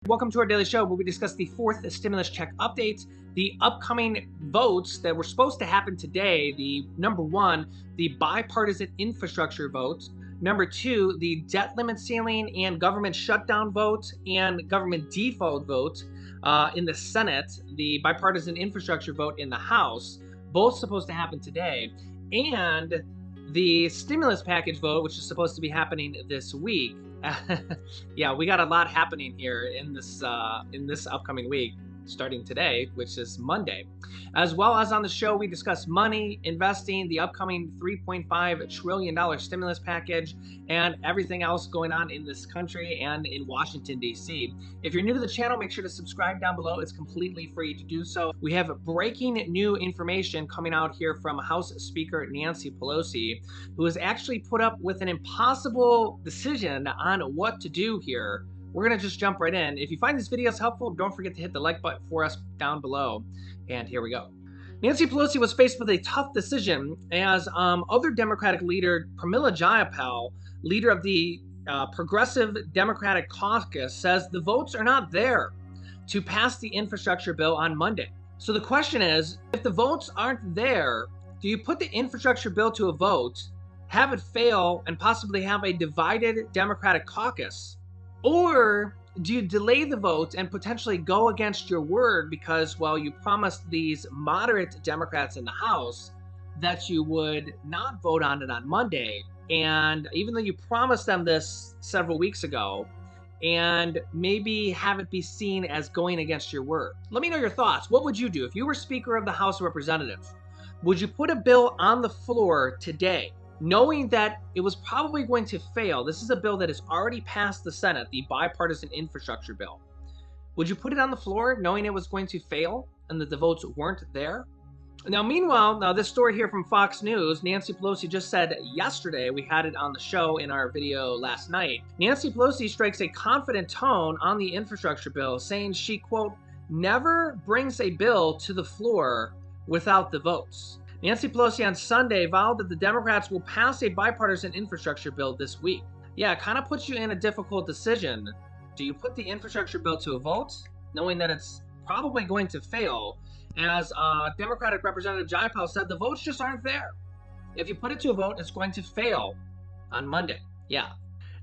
Welcome to our daily show where we discuss the fourth stimulus check updates, the upcoming votes that were supposed to happen today. The number one, the bipartisan infrastructure vote. Number two, the debt limit ceiling and government shutdown vote and government default vote in the Senate. The bipartisan infrastructure vote in the House, both supposed to happen today. And the stimulus package vote, which is supposed to be happening this week. Yeah, we got a lot happening here in this upcoming week, starting today, which is Monday. As well as on the show, we discuss money, investing, the upcoming $3.5 trillion stimulus package, and everything else going on in this country and in Washington, D.C. If you're new to the channel, make sure to subscribe down below. It's completely free to do so. We have breaking new information coming out here from House Speaker Nancy Pelosi, who has actually put up with an impossible decision on what to do here. We're going to just jump right in. If you find these videos helpful, don't forget to hit the like button for us down below. And here we go. Nancy Pelosi was faced with a tough decision as other Democratic leader Pramila Jayapal, leader of the Progressive Democratic Caucus, says the votes are not there to pass the infrastructure bill on Monday. So the question is, if the votes aren't there, do you put the infrastructure bill to a vote, have it fail, and possibly have a divided Democratic caucus? Or do you delay the vote and potentially go against your word because, well, you promised these moderate Democrats in the House that you would not vote on it on Monday, and even though you promised them this several weeks ago, and maybe have it be seen as going against your word? Let me know your thoughts. What would you do if you were Speaker of the House of Representatives? Would you put a bill on the floor today, knowing that it was probably going to fail? This is a bill that has already passed the Senate, the bipartisan infrastructure bill. Would you put it on the floor knowing it was going to fail and that the votes weren't there? Now, meanwhile, this story here from Fox News, Nancy Pelosi just said yesterday, we had it on the show in our video last night, Nancy Pelosi strikes a confident tone on the infrastructure bill, saying she, quote, never brings a bill to the floor without the votes. Nancy Pelosi on Sunday vowed that the Democrats will pass a bipartisan infrastructure bill this week. Yeah, it kind of puts you in a difficult decision. Do you put the infrastructure bill to a vote, knowing that it's probably going to fail? As Democratic Representative Jayapal said, the votes just aren't there. If you put it to a vote, it's going to fail on Monday. Yeah.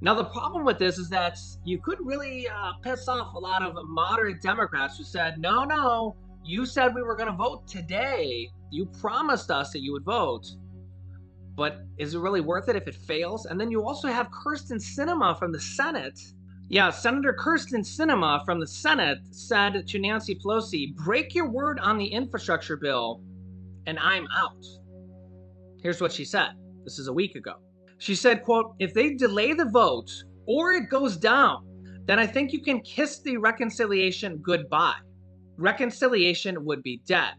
Now, the problem with this is that you could really piss off a lot of moderate Democrats who said, no, you said we were going to vote today. You promised us that you would vote, but is it really worth it if it fails? And then you also have Kyrsten Sinema from the Senate. Yeah, Senator Kyrsten Sinema from the Senate said to Nancy Pelosi, break your word on the infrastructure bill, and I'm out. Here's what she said. This is a week ago. She said, quote, if they delay the vote or it goes down, then I think you can kiss the reconciliation goodbye. Reconciliation would be dead.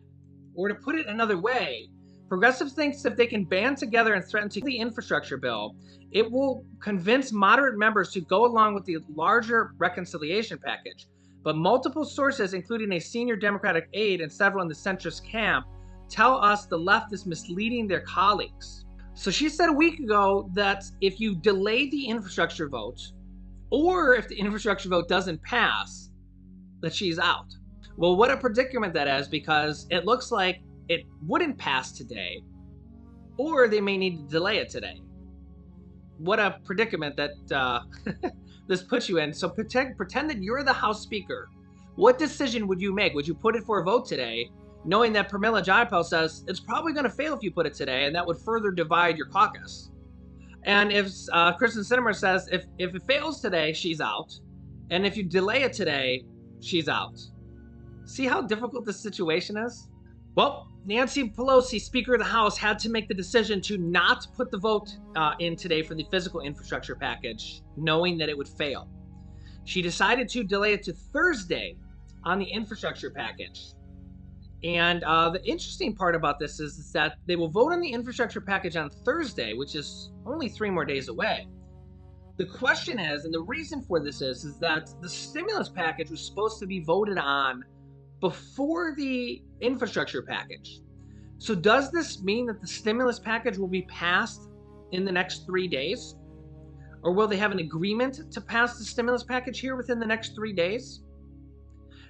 Or to put it another way, Progressives thinks if they can band together and threaten to the infrastructure bill, it will convince moderate members to go along with the larger reconciliation package. But multiple sources, including a senior Democratic aide and several in the centrist camp, tell us the left is misleading their colleagues. So she said a week ago that if you delay the infrastructure vote, or if the infrastructure vote doesn't pass, that she's out. Well, what a predicament that is, because it looks like it wouldn't pass today, or they may need to delay it today. What a predicament that this puts you in. So pretend that you're the House Speaker. What decision would you make? Would you put it for a vote today, knowing that Pramila Jayapal says it's probably going to fail if you put it today, and that would further divide your caucus? And if Kyrsten Sinema says if it fails today, she's out, and if you delay it today, she's out. See how difficult this situation is? Well, Nancy Pelosi, Speaker of the House, had to make the decision to not put the vote in today for the physical infrastructure package, knowing that it would fail. She decided to delay it to Thursday on the infrastructure package. And the interesting part about this is that they will vote on the infrastructure package on Thursday, which is only 3 more days away. The question is, and the reason for this is that the stimulus package was supposed to be voted on before the infrastructure package. So does this mean that the stimulus package will be passed in the next 3 days? Or will they have an agreement to pass the stimulus package here within the next 3 days?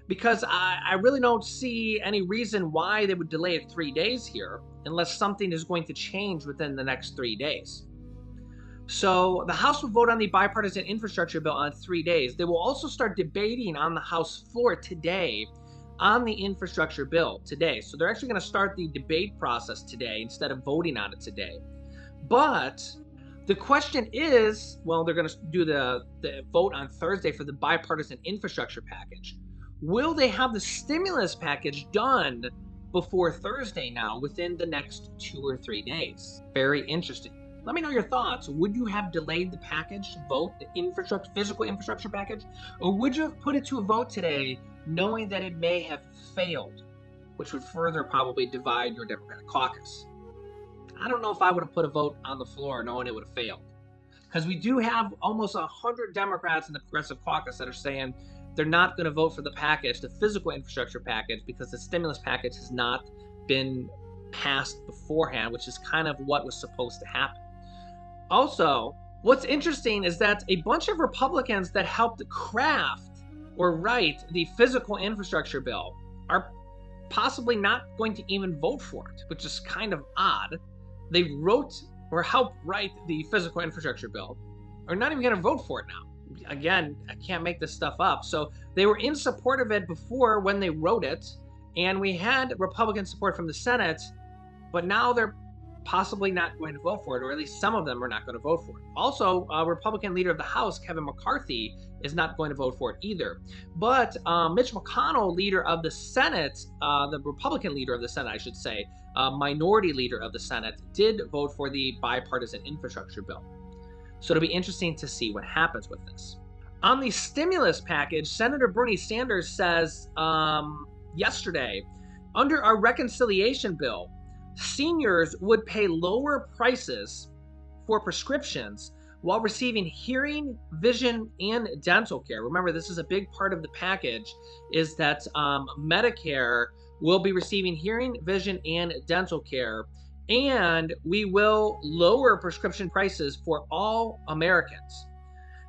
because I really don't see any reason why they would delay it 3 days here unless something is going to change within the next 3 days. So the House will vote on the bipartisan infrastructure bill on 3 days. They will also start debating on the House floor today on the infrastructure bill today. So they're actually going to start the debate process today instead of voting on it today. But the question is, well, they're going to do the vote on Thursday for the bipartisan infrastructure package. Will they have the stimulus package done before Thursday now, within the next 2 or 3 days? Very interesting. Let me know your thoughts. Would you have delayed the package vote, the physical infrastructure package, or would you have put it to a vote today knowing that it may have failed, which would further probably divide your Democratic caucus? I don't know if I would have put a vote on the floor knowing it would have failed, because we do have almost 100 Democrats in the Progressive Caucus that are saying they're not going to vote for the package, the physical infrastructure package, because the stimulus package has not been passed beforehand, which is kind of what was supposed to happen. Also, what's interesting is that a bunch of Republicans that helped craft or write the physical infrastructure bill are possibly not going to even vote for it, which is kind of odd. They wrote or helped write the physical infrastructure bill, are not even going to vote for it now. Again, I can't make this stuff up. So they were in support of it before when they wrote it, and we had Republican support from the Senate, but now they're possibly not going to vote for it, or at least some of them are not going to vote for it. Also, Republican leader of the House, Kevin McCarthy, is not going to vote for it either. But Mitch McConnell, leader of the Senate, the Republican leader of the Senate, I should say, minority leader of the Senate, did vote for the bipartisan infrastructure bill. So it'll be interesting to see what happens with this. On the stimulus package, Senator Bernie Sanders says yesterday, under our reconciliation bill, seniors would pay lower prices for prescriptions while receiving hearing, vision, and dental care. Remember, this is a big part of the package, is that Medicare will be receiving hearing, vision, and dental care, and we will lower prescription prices for all Americans.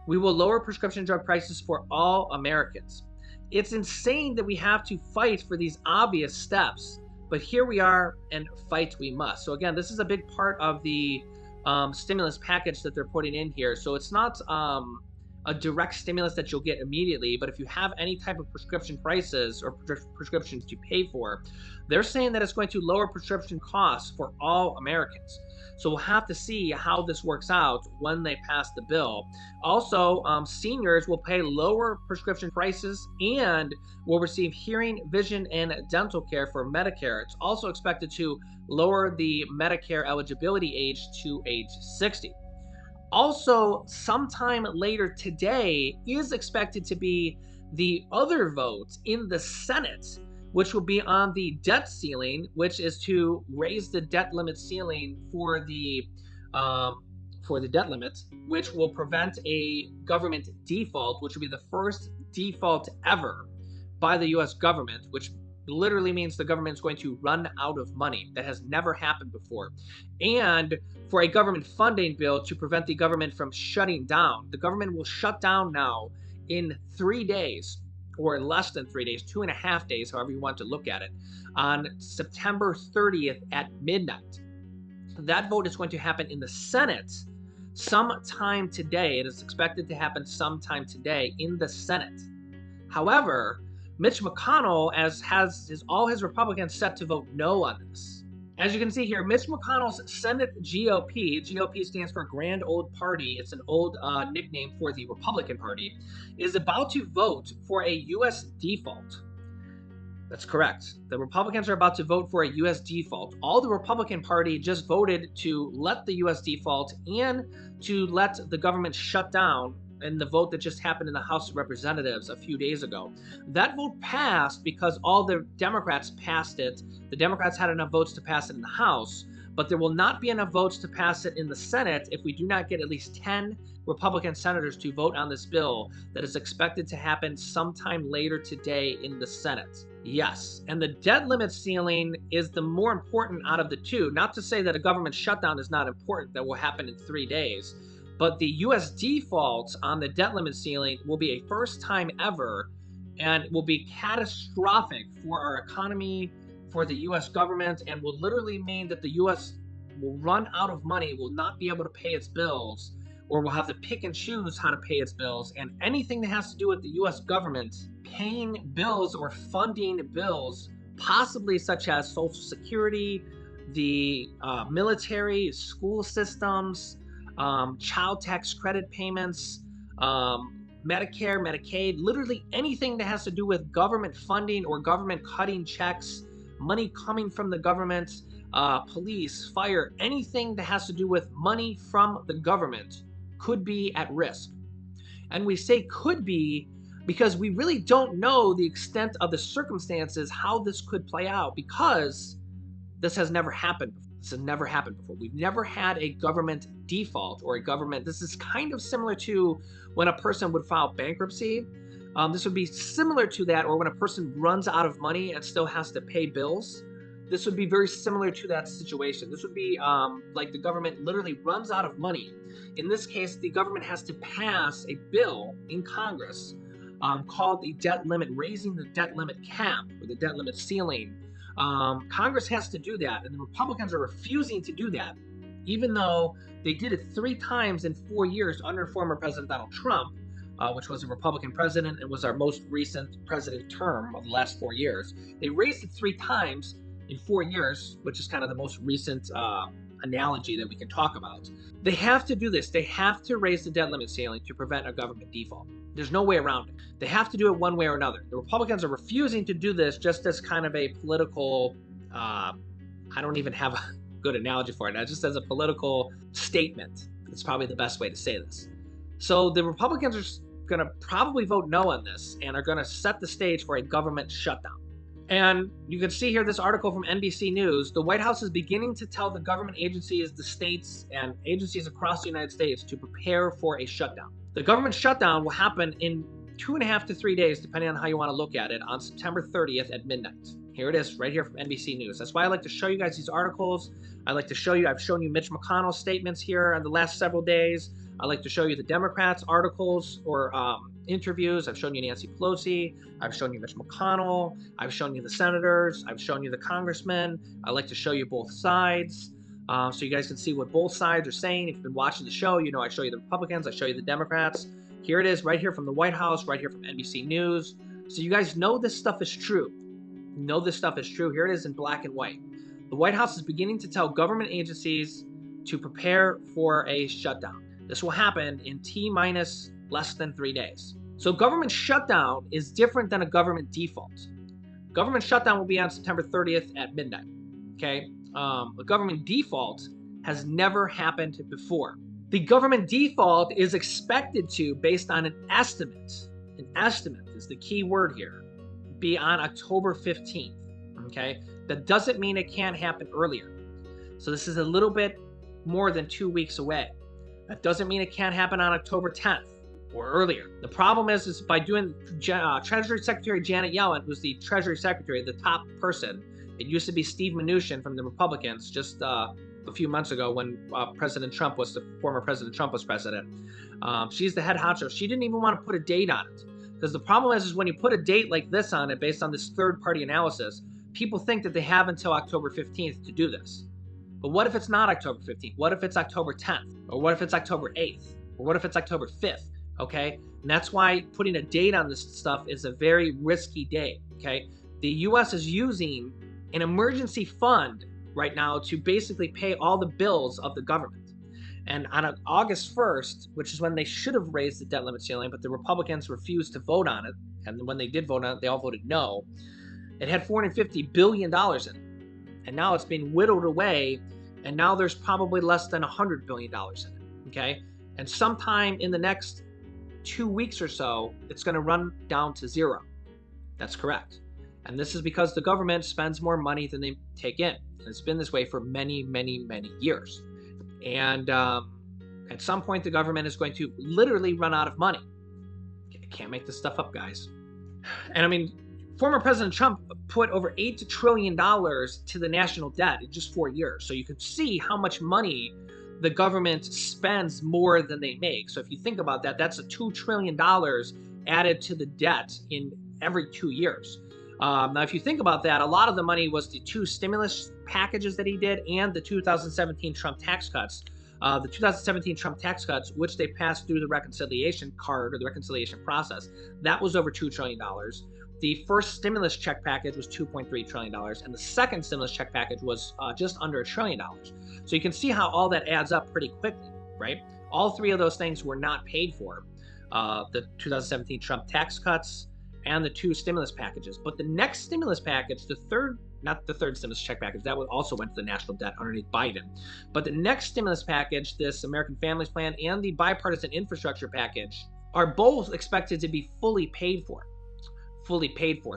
We will lower prescription drug prices for all Americans. It's insane that we have to fight for these obvious steps, but here we are, and fight we must. So again, this is a big part of the stimulus package that they're putting in here. So it's not a direct stimulus that you'll get immediately, but if you have any type of prescription prices or prescriptions to pay for, they're saying that it's going to lower prescription costs for all Americans. So we'll have to see how this works out when they pass the bill. Also, seniors will pay lower prescription prices and will receive hearing, vision, and dental care for Medicare. It's also expected to lower the Medicare eligibility age to age 60. Also, sometime later today is expected to be the other vote in the Senate, which will be on the debt ceiling, which is to raise the debt limit ceiling for the debt limit, which will prevent a government default, which will be the first default ever by the U.S. government, which literally means the government is going to run out of money. That has never happened before. And for a government funding bill to prevent the government from shutting down. The government will shut down now in 3 days, or less than 3 days, 2.5 days, however you want to look at it, on September 30th at midnight. That vote is going to happen in the Senate sometime today. It is expected to happen sometime today in the Senate. However, Mitch McConnell has all his Republicans set to vote no on this. As you can see here, Mitch McConnell's Senate GOP, GOP stands for Grand Old Party, it's an old nickname for the Republican Party, is about to vote for a U.S. default. That's correct. The Republicans are about to vote for a U.S. default. All the Republican Party just voted to let the U.S. default and to let the government shut down in the vote that just happened in the House of Representatives a few days ago. That vote passed because all the Democrats passed it. The Democrats had enough votes to pass it in the House, but there will not be enough votes to pass it in the Senate if we do not get at least 10 Republican senators to vote on this bill that is expected to happen sometime later today in the Senate. Yes, and the debt limit ceiling is the more important out of the two. Not to say that a government shutdown is not important, that will happen in 3 days, but the U.S. default on the debt limit ceiling will be a first time ever and will be catastrophic for our economy, for the US government, and will literally mean that the US will run out of money, will not be able to pay its bills, or will have to pick and choose how to pay its bills. And anything that has to do with the US government paying bills or funding bills, possibly such as Social Security, the military, school systems, child tax credit payments, Medicare, Medicaid, literally anything that has to do with government funding or government cutting checks, money coming from the government, police, fire, anything that has to do with money from the government could be at risk. And we say could be because we really don't know the extent of the circumstances, how this could play out, because this has never happened before. This has never happened before. We've never had a government default or a government. This is kind of similar to when a person would file bankruptcy. This would be similar to that, or when a person runs out of money and still has to pay bills. This would be very similar to that situation. This would be like the government literally runs out of money. In this case, the government has to pass a bill in Congress called the debt limit, raising the debt limit cap or the debt limit ceiling. Congress has to do that, and the Republicans are refusing to do that, even though they did it 3 times in 4 years under former President Donald Trump, which was a Republican president and was our most recent president term of the last 4 years. They raised it 3 times in 4 years, which is kind of the most recent analogy that we can talk about. They have to do this. They have to raise the debt limit ceiling to prevent a government default. There's no way around it. They have to do it one way or another. The Republicans are refusing to do this just as kind of a political, I don't even have a good analogy for it now, just as a political statement. It's probably the best way to say this. So the Republicans are going to probably vote no on this and are going to set the stage for a government shutdown. And you can see here this article from NBC News. The White House is beginning to tell the government agencies, the states, and agencies across the United States to prepare for a shutdown. The government shutdown will happen in 2.5 to 3 days, depending on how you want to look at it, on September 30th at midnight. Here it is, right here from NBC News. That's why I like to show you guys these articles. I like to show you, I've shown you Mitch McConnell's statements here in the last several days. I like to show you the Democrats' articles or interviews. I've shown you Nancy Pelosi. I've shown you Mitch McConnell. I've shown you the senators. I've shown you the congressmen. I like to show you both sides so you guys can see what both sides are saying. If you've been watching the show, you know I show you the Republicans. I show you the Democrats. Here it is right here from the White House, right here from NBC News. So you guys know this stuff is true. You know this stuff is true. Here it is in black and white. The White House is beginning to tell government agencies to prepare for a shutdown. This will happen in T-minus less than 3 days. So government shutdown is different than a government default. Government shutdown will be on September 30th at midnight. Okay? A government default has never happened before. The government default is expected to, based on an estimate is the key word here, be on October 15th. Okay? That doesn't mean it can't happen earlier. So this is a little bit more than 2 weeks away. That doesn't mean it can't happen on October 10th or earlier. The problem is by doing Treasury Secretary Janet Yellen, who's the Treasury Secretary, the top person. It used to be Steve Mnuchin from the Republicans just a few months ago when former President Trump was president. She's the head honcho. She didn't even want to put a date on it. Because the problem is when you put a date like this on it based on this third-party analysis, people think that they have until October 15th to do this. But what if it's not October 15th? What if it's October 10th? Or what if it's October 8th? Or what if it's October 5th? Okay? And that's why putting a date on this stuff is a very risky date. Okay? The U.S. is using an emergency fund right now to basically pay all the bills of the government. And on August 1st, which is when they should have raised the debt limit ceiling, but the Republicans refused to vote on it, and when they did vote on it, they all voted no, it had $450 billion in it. And now it's being whittled away, and now there's probably less than $100 billion in it, okay? And sometime in the next 2 weeks or so, it's going to run down to zero. That's correct. And this is because the government spends more money than they take in. And it's been this way for many, many, many years. And at some point, the government is going to literally run out of money. Can't make this stuff up, guys. And I mean, former President Trump put over $8 trillion to the national debt in just 4 years. So you can see how much money the government spends more than they make. So if you think about that, that's a $2 trillion added to the debt in every 2 years. Now, if you think about that, a lot of the money was the 2 stimulus packages that he did and the 2017 Trump tax cuts. The 2017 Trump tax cuts, which they passed through the reconciliation card or the reconciliation process, that was over $2 trillion. The first stimulus check package was $2.3 trillion, and the second stimulus check package was just under $1 trillion. So you can see how all that adds up pretty quickly, right? All 3 of those things were not paid for. The 2017 Trump tax cuts and the 2 stimulus packages. But the next stimulus package, not the third stimulus check package, that also went to the national debt underneath Biden. But the next stimulus package, this American Families Plan and the bipartisan infrastructure package, are both expected to be fully paid for.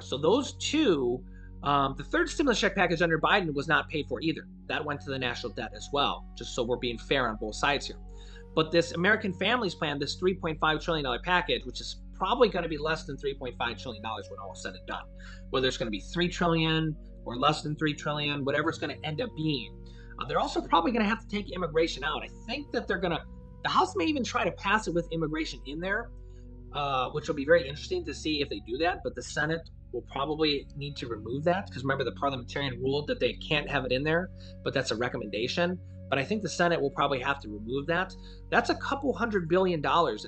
So those 2, the third stimulus check package under Biden was not paid for either. That went to the national debt as well, just so we're being fair on both sides here. But this American Families Plan, this $3.5 trillion package, which is probably going to be less than $3.5 trillion when all is said and done. Whether it's going to be $3 trillion or less than $3 trillion, whatever it's going to end up being. They're also probably going to have to take immigration out. I think that the House may even try to pass it with immigration in there, which will be very interesting to see if they do that. But the Senate will probably need to remove that, because remember, the parliamentarian ruled that they can't have it in there, but that's a recommendation. But I think the Senate will probably have to remove that. That's a couple $100 billion in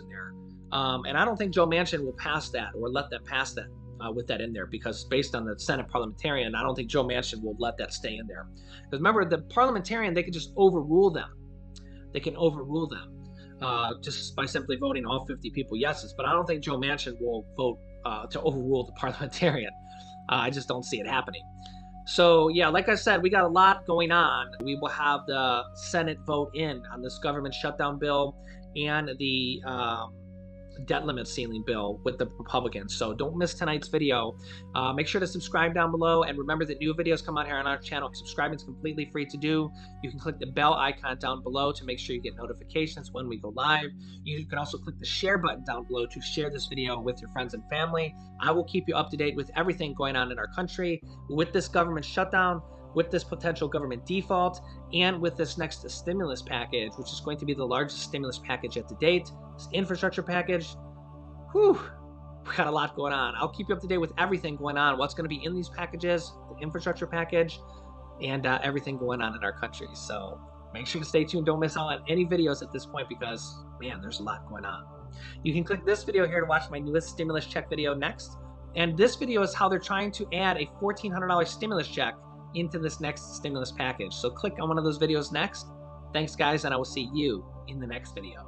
there. And I don't think Joe Manchin will pass that or let them pass that with that in there, because based on the Senate parliamentarian, I don't think Joe Manchin will let that stay in there. Because remember, the parliamentarian, they can just overrule them. They can overrule them just by simply voting all 50 people yeses. But I don't think Joe Manchin will vote to overrule the parliamentarian. I just don't see it happening. So yeah, like I said, we got a lot going on. We will have the Senate vote in on this government shutdown bill and the debt limit ceiling bill with the Republicans. So don't miss tonight's video. Make sure to subscribe down below, and remember that new videos come out here on our channel. Subscribing is completely free to do. You can click the bell icon down below to make sure you get notifications when we go live. You can also click the share button down below to share this video with your friends and family. I will keep you up to date with everything going on in our country, with this government shutdown, with this potential government default, and with this next stimulus package, which is going to be the largest stimulus package yet to date. This infrastructure package, whew, we got a lot going on. I'll keep you up to date with everything going on, what's going to be in these packages, the infrastructure package, and everything going on in our country. So make sure to stay tuned. Don't miss out on any videos at this point, because, man, there's a lot going on. You can click this video here to watch my newest stimulus check video next. And this video is how they're trying to add a $1,400 stimulus check into this next stimulus package. So click on one of those videos next. Thanks, guys, and I will see you in the next video.